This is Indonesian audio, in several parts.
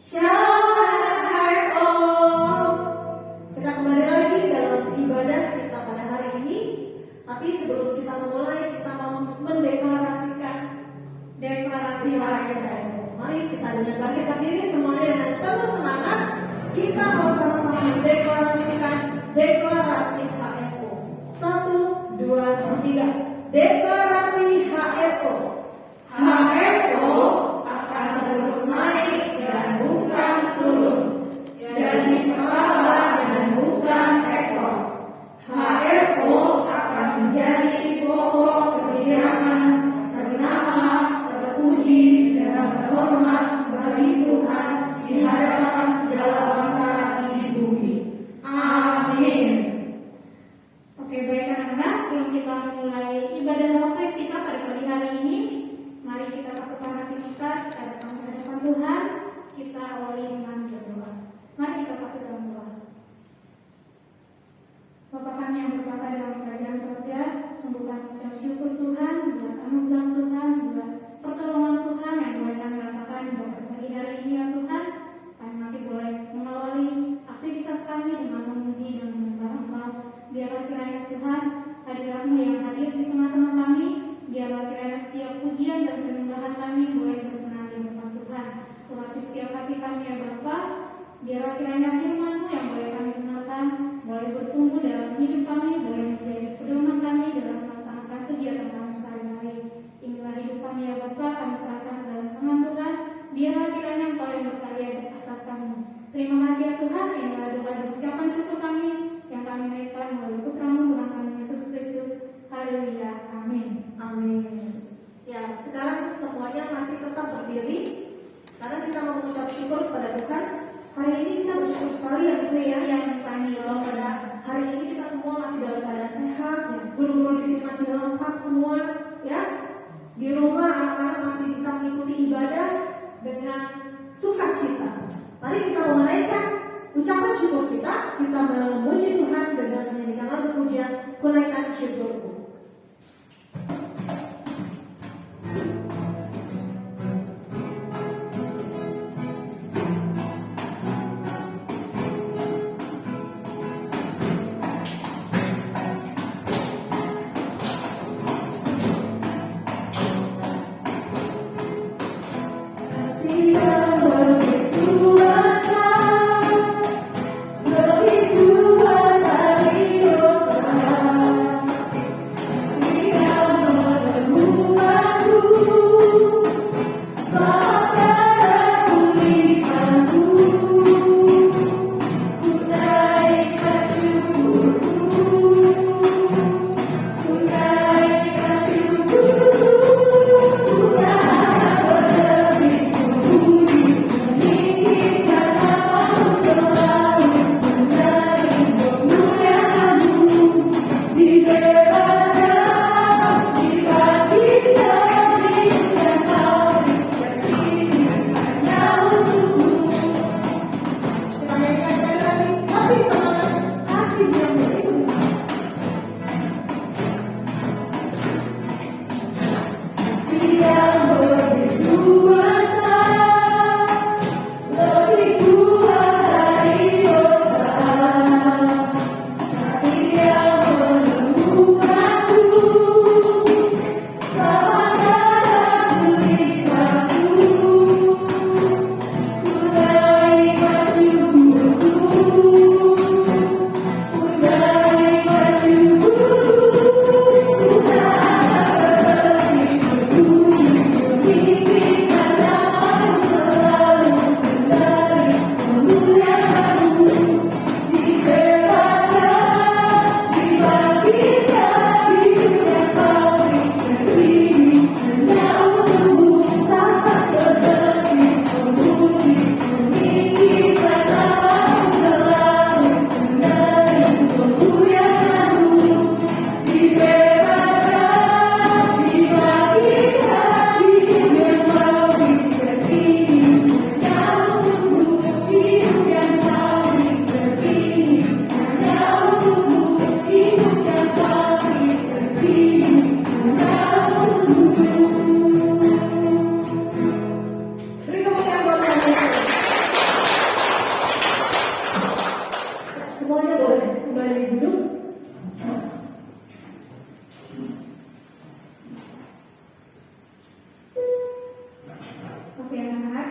Shalom HFO. Kita kembali lagi dalam ibadah kita pada hari ini. Tapi sebelum kita memulai, kita mau mendeklarasikan deklarasi HFO. Mari kita dengan bangkit berdiri semuanya dengan penuh semangat. Kita mau sama-sama mendeklarasikan deklarasi HFO. 1, 2, 3. Deklarasi HFO. HFO akan terus naik dan bukan turun, jadi kepala dan bukan ekor. HFO akan menjadi pokok kegiatan ternama, terpuji dan terhormat bagi Tuhan di hadapan segala bangsa di bumi. Amin. Oke, baik anak-anak, sebelum kita mulai ibadah rohani kita pada pagi hari ini, mari kita satukan hati kita datang ke hadapan Tuhan. Kita awali dengan berdoa. Mari kita satukan doa. Bapa kami yang berkata dalam kerajaan surga, sungguh kami mengucap syukur Tuhan buat anugerah Tuhan, buat pertolongan Tuhan yang boleh kami rasakan pada pagi hari ini ya Tuhan. Kami masih boleh mengawali aktivitas kami dengan memuji dan menyembah Engkau. Biarlah kiranya Tuhan hadirat-Mu yang hadir di tengah-tengah kami. Biarlah kiranya setiap pujian dan penyembahan kami boleh berkenan di hadapan Tuhan. Urapi setiap hati kami ya Bapa. Biarlah kiranya firman-Mu yang boleh kami dengarkan, boleh bertumbuh dalam hidup kami, boleh menjadi pedoman kami dalam melaksanakan kegiatan kami sehari-hari. Inilah hidup kami ya Bapa, kami serahkan ke dalam tangan Tuhan. Biarlah kiranya Engkau yang berkarya di atas kami. Terima kasih ya Tuhan. Inilah doa dan ucapan syukur kami yang kami naikkan melalui Putra-Mu Tuhan kami Yesus Kristus. Haleluya. Amin. Amin. Ya, sekarang semuanya masih tetap berdiri karena kita mau mengucap syukur kepada Tuhan. Hari ini kita bersyukur sekali ya saya yang misalnya pada hari ini kita semua masih dalam keadaan sehat, ya. Guru-guru di sini masih lengkap semua, ya. Di rumah anak-anak masih bisa mengikuti ibadah dengan sukacita. Mari kita menaikkan ucapan syukur kita memuji Tuhan dengan menyanyikan lagu pujian Kunaikan Syukurku. Lebih kuat dari dosa.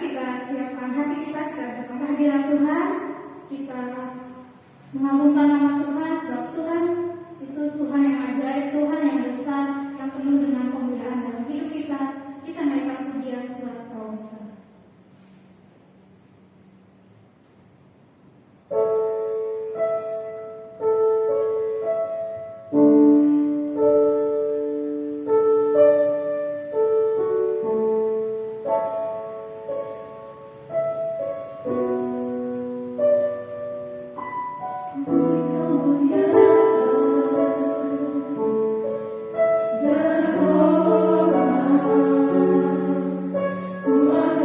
kita siapkan hati kita datang ke hadirat Tuhan, kita mengagungkan nama Tuhan, sebab Tuhan itu Tuhan yang ajaib, Tuhan yang besar, yang penuh dengan kemuliaan dalam hidup kita. Kita naikkan pujian sebab Kau besar. Jehovah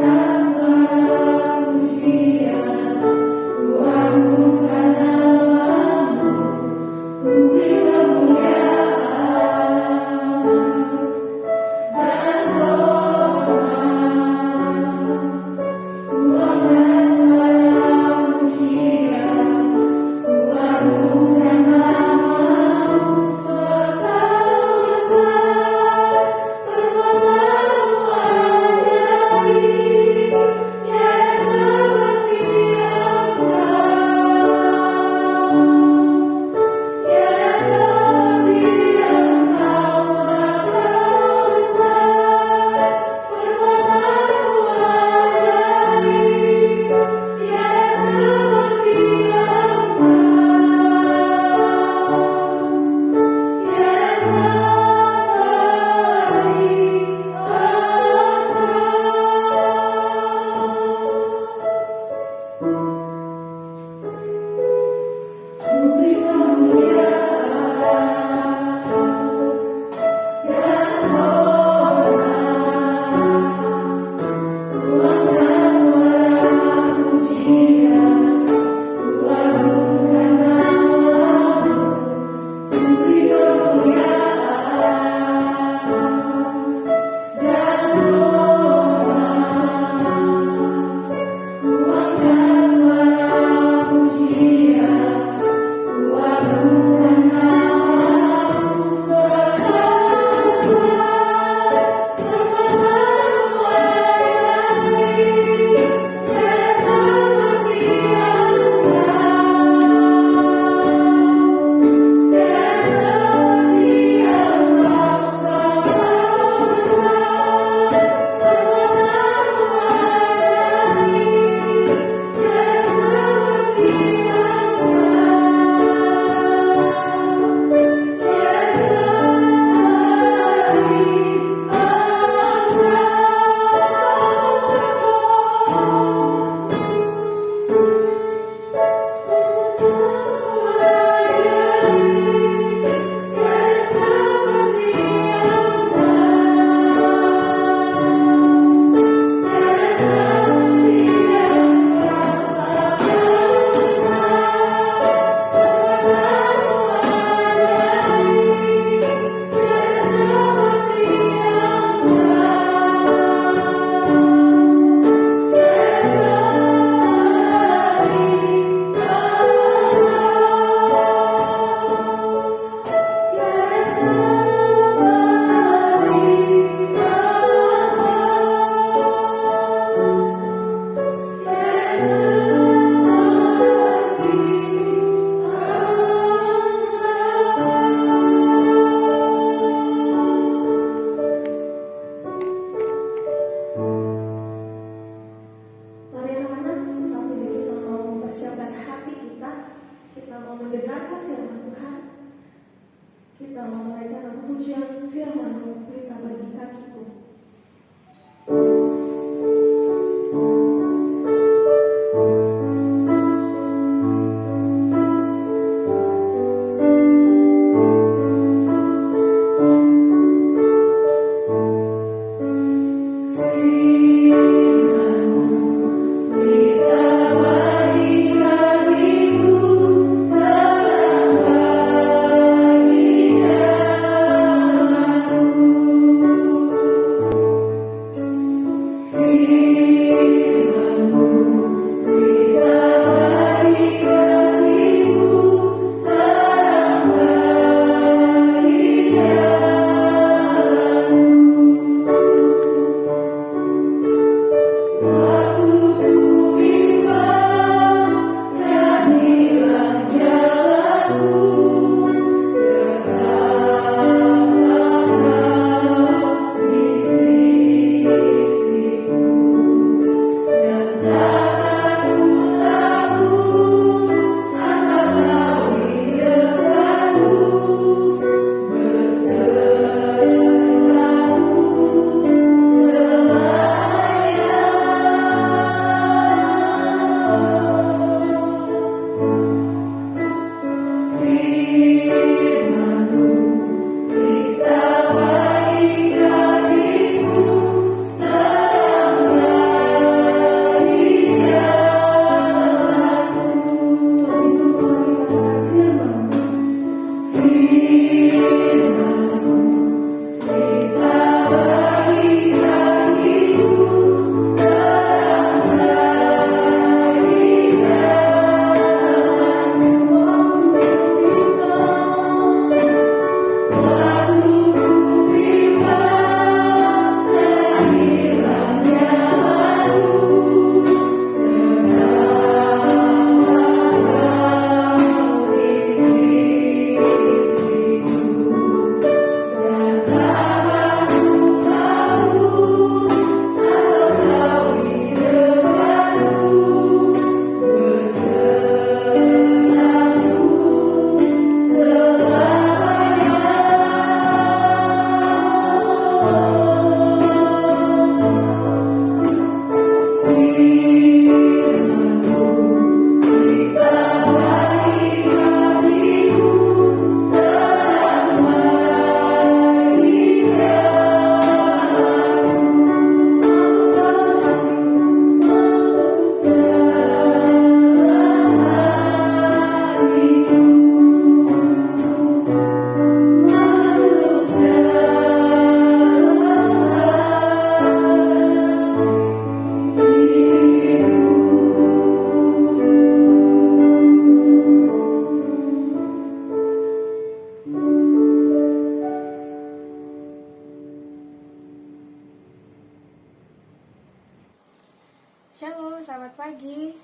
selamat pagi.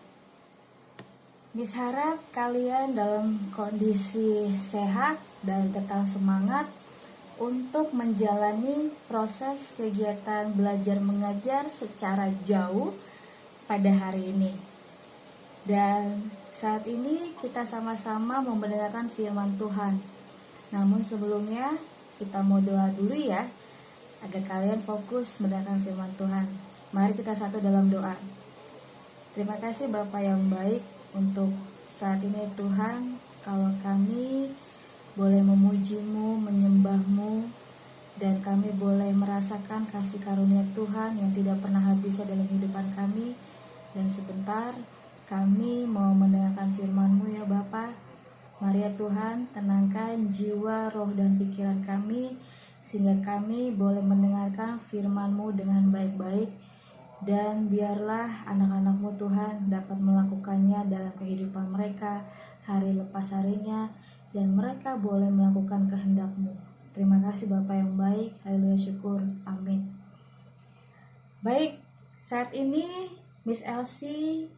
Miss harap kalian dalam kondisi sehat dan tetap semangat untuk menjalani proses kegiatan belajar mengajar secara jauh pada hari ini. Dan saat ini kita sama-sama mau mendengarkan firman Tuhan. Namun sebelumnya kita mau doa dulu ya, agar kalian fokus mendengarkan firman Tuhan. Mari kita satu dalam doa. Terima kasih Bapa yang baik untuk saat ini Tuhan, kalau kami boleh memuji-Mu, menyembah-Mu, dan kami boleh merasakan kasih karunia Tuhan yang tidak pernah habis dalam kehidupan kami. Dan sebentar kami mau mendengarkan firman-Mu ya Bapa. Mari ya Tuhan, tenangkan jiwa, roh, dan pikiran kami, sehingga kami boleh mendengarkan firman-Mu dengan baik-baik. Dan biarlah anak-anak-Mu Tuhan dapat melakukannya dalam kehidupan mereka hari lepas harinya, dan mereka boleh melakukan kehendak-Mu. Terima kasih Bapa yang baik, haleluya syukur, amin. Baik, saat ini Miss Elsie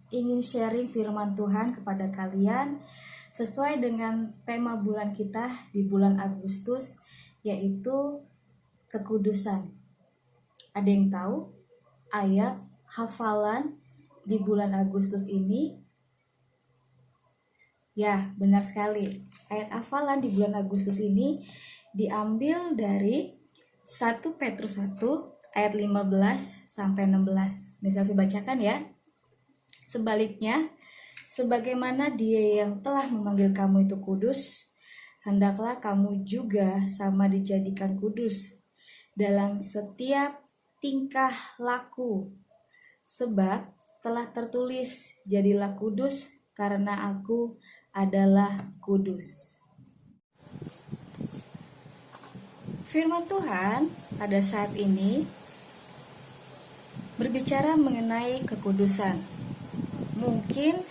ingin sharing firman Tuhan kepada kalian sesuai dengan tema bulan kita di bulan Agustus, yaitu kekudusan. Ada yang tahu ayat hafalan di bulan Agustus ini? Ya, benar sekali. Ayat hafalan di bulan Agustus ini diambil dari 1 Petrus 1 ayat 15 sampai 16. Bisa saya bacakan ya. Sebaliknya, sebagaimana Dia yang telah memanggil kamu itu kudus, hendaklah kamu juga sama dijadikan kudus dalam setiap tingkah laku, sebab telah tertulis, jadilah kudus karena aku adalah kudus. Firman Tuhan pada saat ini berbicara mengenai kekudusan. Mungkin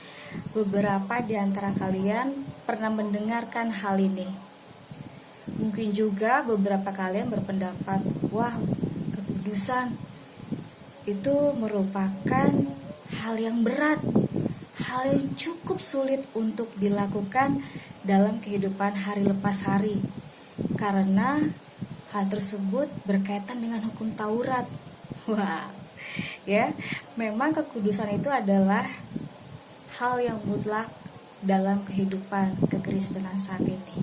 beberapa di antara kalian pernah mendengarkan hal ini. Mungkin juga beberapa kalian berpendapat, wah, kekudusan itu merupakan hal yang berat, hal yang cukup sulit untuk dilakukan dalam kehidupan hari lepas hari, karena hal tersebut berkaitan dengan hukum Taurat. Wah, ya, memang kekudusan itu adalah hal yang mutlak dalam kehidupan kekristenan saat ini.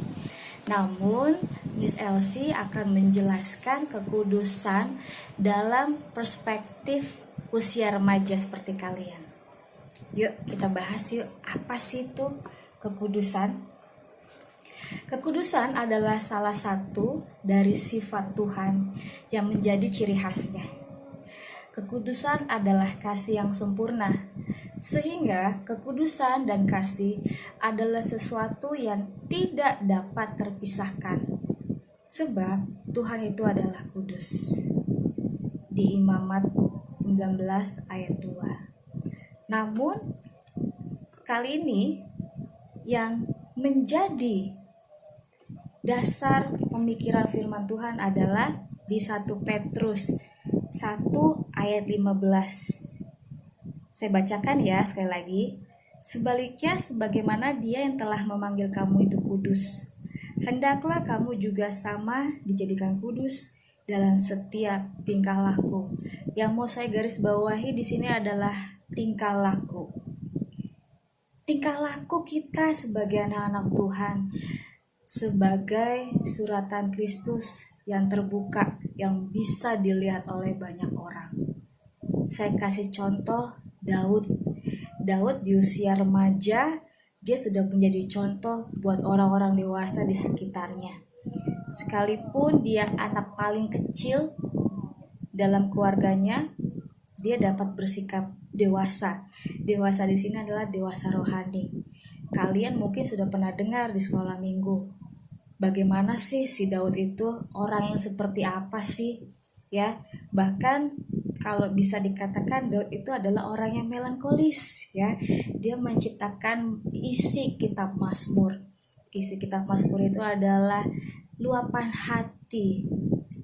Namun Miss Elsie akan menjelaskan kekudusan dalam perspektif usia remaja seperti kalian. Yuk kita bahas yuk, apa sih itu kekudusan? Kekudusan adalah salah satu dari sifat Tuhan yang menjadi ciri khasnya. Kekudusan adalah kasih yang sempurna, sehingga kekudusan dan kasih adalah sesuatu yang tidak dapat terpisahkan. Sebab Tuhan itu adalah kudus. Di Imamat 19 ayat 2. Namun kali ini yang menjadi dasar pemikiran firman Tuhan adalah di 1 Petrus 1 ayat 15. Saya bacakan ya sekali lagi. Sebaliknya, sebagaimana Dia yang telah memanggil kamu itu kudus, hendaklah kamu juga sama dijadikan kudus dalam setiap tingkah laku. Yang mau saya garis bawahi di sini adalah tingkah laku. Tingkah laku kita sebagai anak-anak Tuhan, sebagai suratan Kristus yang terbuka, yang bisa dilihat oleh banyak orang. Saya kasih contoh Daud di usia remaja, dia sudah menjadi contoh buat orang-orang dewasa di sekitarnya. Sekalipun dia anak paling kecil dalam keluarganya, dia dapat bersikap dewasa. Dewasa di sini adalah dewasa rohani. Kalian mungkin sudah pernah dengar di sekolah minggu, bagaimana sih si Daud itu, orang yang seperti apa sih? Ya, bahkan kalau bisa dikatakan Daud itu adalah orang yang melankolis, ya. Dia menciptakan isi kitab Mazmur. Isi kitab Mazmur itu adalah luapan hati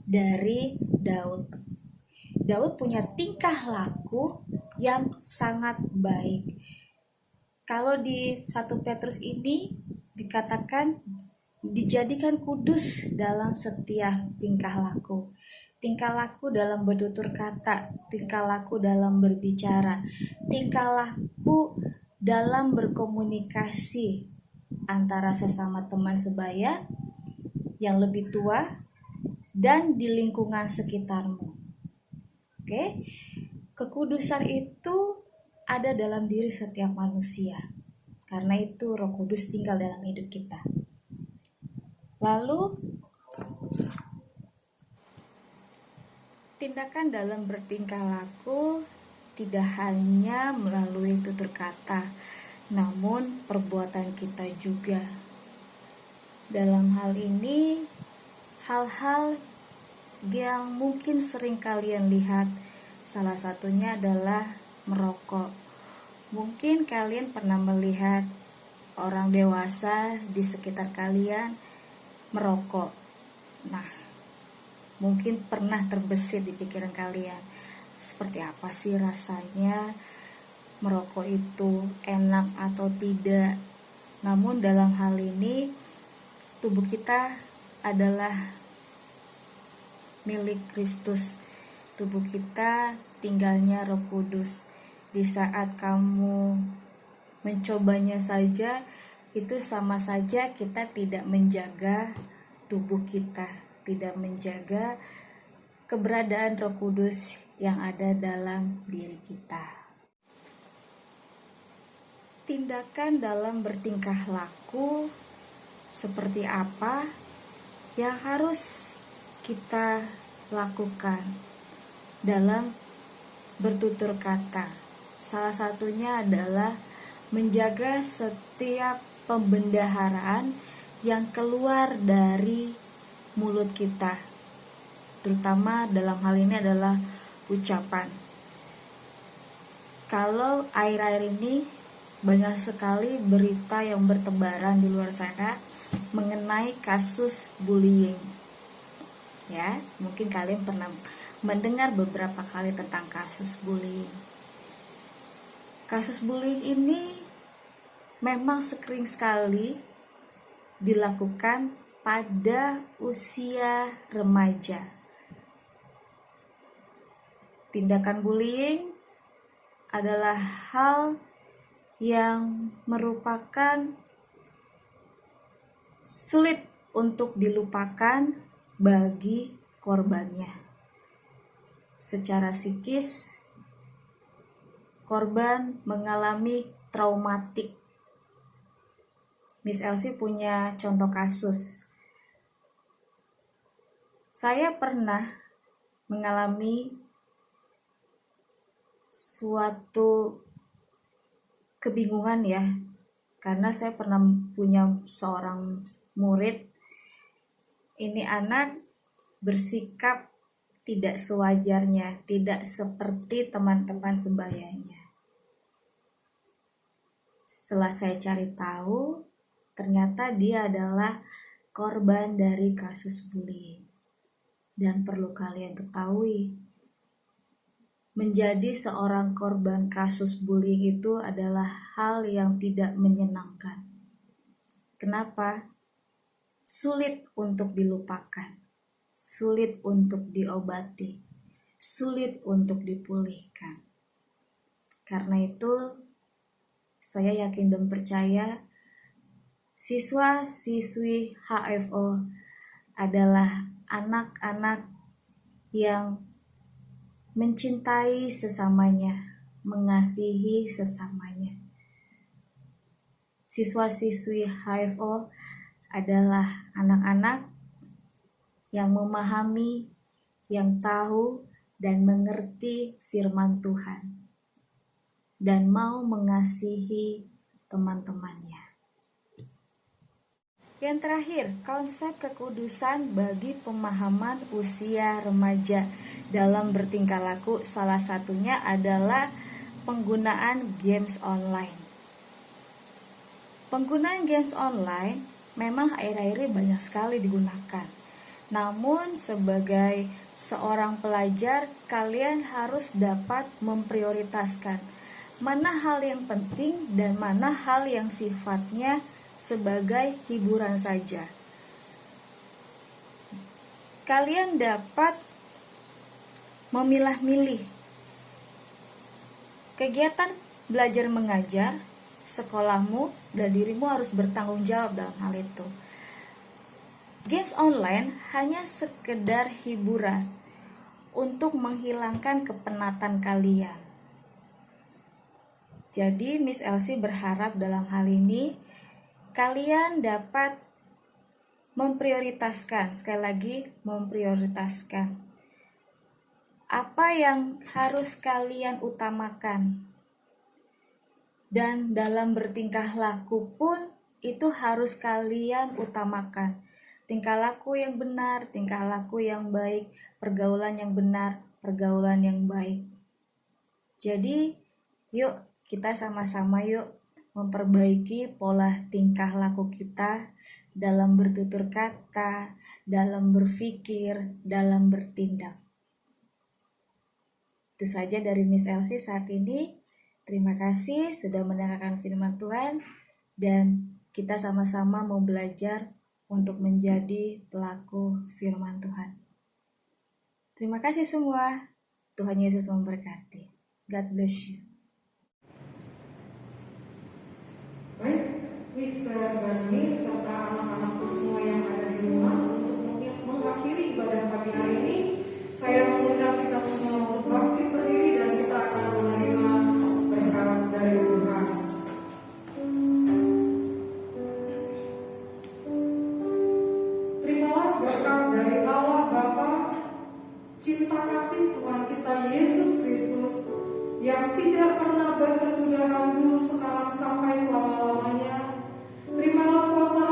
dari Daud. Daud punya tingkah laku yang sangat baik. Kalau di 1 Petrus ini dikatakan dijadikan kudus dalam setiap tingkah laku. Tingkah laku dalam bertutur kata, tingkah laku dalam berbicara, tingkah laku dalam berkomunikasi antara sesama teman sebaya yang lebih tua dan di lingkungan sekitarmu. Oke? Kekudusan itu ada dalam diri setiap manusia. Karena itu Roh Kudus tinggal dalam hidup kita. Lalu tindakan dalam bertingkah laku tidak hanya melalui tutur kata, namun perbuatan kita juga. Dalam hal ini, hal-hal yang mungkin sering kalian lihat, salah satunya adalah merokok. Mungkin kalian pernah melihat orang dewasa di sekitar kalian merokok. Nah, mungkin pernah terbesit di pikiran kalian, seperti apa sih rasanya merokok itu, enak atau tidak. Namun dalam hal ini, tubuh kita adalah milik Kristus. Tubuh kita tinggalnya Roh Kudus. Di saat kamu mencobanya saja, itu sama saja kita tidak menjaga tubuh kita, tidak menjaga keberadaan Roh Kudus yang ada dalam diri kita. Tindakan dalam bertingkah laku seperti apa yang harus kita lakukan dalam bertutur kata? Salah satunya adalah menjaga setiap pembendaharaan yang keluar dari mulut kita, terutama dalam hal ini adalah ucapan. Kalau akhir-akhir ini banyak sekali berita yang bertebaran di luar sana mengenai kasus bullying. Ya, mungkin kalian pernah mendengar beberapa kali tentang kasus bullying. Kasus bullying ini memang sering sekali dilakukan pada usia remaja. Tindakan bullying adalah hal yang merupakan sulit untuk dilupakan bagi korbannya. Secara psikis, korban mengalami traumatik. Miss Elsie punya contoh kasus. Saya pernah mengalami suatu kebingungan ya, karena saya pernah punya seorang murid. Ini anak bersikap tidak sewajarnya, tidak seperti teman-teman sebayanya. Setelah saya cari tahu, ternyata dia adalah korban dari kasus bullying. Dan perlu kalian ketahui, menjadi seorang korban kasus bullying itu adalah hal yang tidak menyenangkan. Kenapa? Sulit untuk dilupakan, sulit untuk diobati, sulit untuk dipulihkan. Karena itu, saya yakin dan percaya siswa-siswi HFO adalah anak-anak yang mencintai sesamanya, mengasihi sesamanya. Siswa-siswi HFO adalah anak-anak yang memahami, yang tahu dan mengerti firman Tuhan, dan mau mengasihi teman-temannya. Yang terakhir, konsep kekudusan bagi pemahaman usia remaja dalam bertingkah laku, salah satunya adalah penggunaan games online. Penggunaan games online memang akhir-akhir ini banyak sekali digunakan. Namun sebagai seorang pelajar, kalian harus dapat memprioritaskan mana hal yang penting dan mana hal yang sifatnya sebagai hiburan saja. Kalian dapat memilah-milih kegiatan belajar mengajar, sekolahmu dan dirimu harus bertanggung jawab dalam hal itu. Games online hanya sekedar hiburan untuk menghilangkan kepenatan kalian. Jadi Miss Elsie berharap dalam hal ini kalian dapat memprioritaskan, sekali lagi memprioritaskan apa yang harus kalian utamakan. Dan dalam bertingkah laku pun itu harus kalian utamakan. Tingkah laku yang benar, tingkah laku yang baik, pergaulan yang benar, pergaulan yang baik. Jadi yuk kita sama-sama yuk memperbaiki pola tingkah laku kita dalam bertutur kata, dalam berpikir, dalam bertindak. Itu saja dari Miss Elsie saat ini. Terima kasih sudah mendengarkan firman Tuhan dan kita sama-sama mau belajar untuk menjadi pelaku firman Tuhan. Terima kasih semua. Tuhan Yesus memberkati. God bless you. Baik, Mister dan Miss serta anak-anakku semua yang ada di rumah, untuk mengakhiri ibadah pagi hari ini, saya mengundang kita semua untuk bangkit berdiri dan kita akan menerima berkat dari Tuhan. Terimalah berkat dari Allah Bapa, cinta kasih Tuhan kita Yesus Kristus, yang tidak pernah berkesudahan dulu, sekarang, sampai selama-lamanya. Terimalah kuasa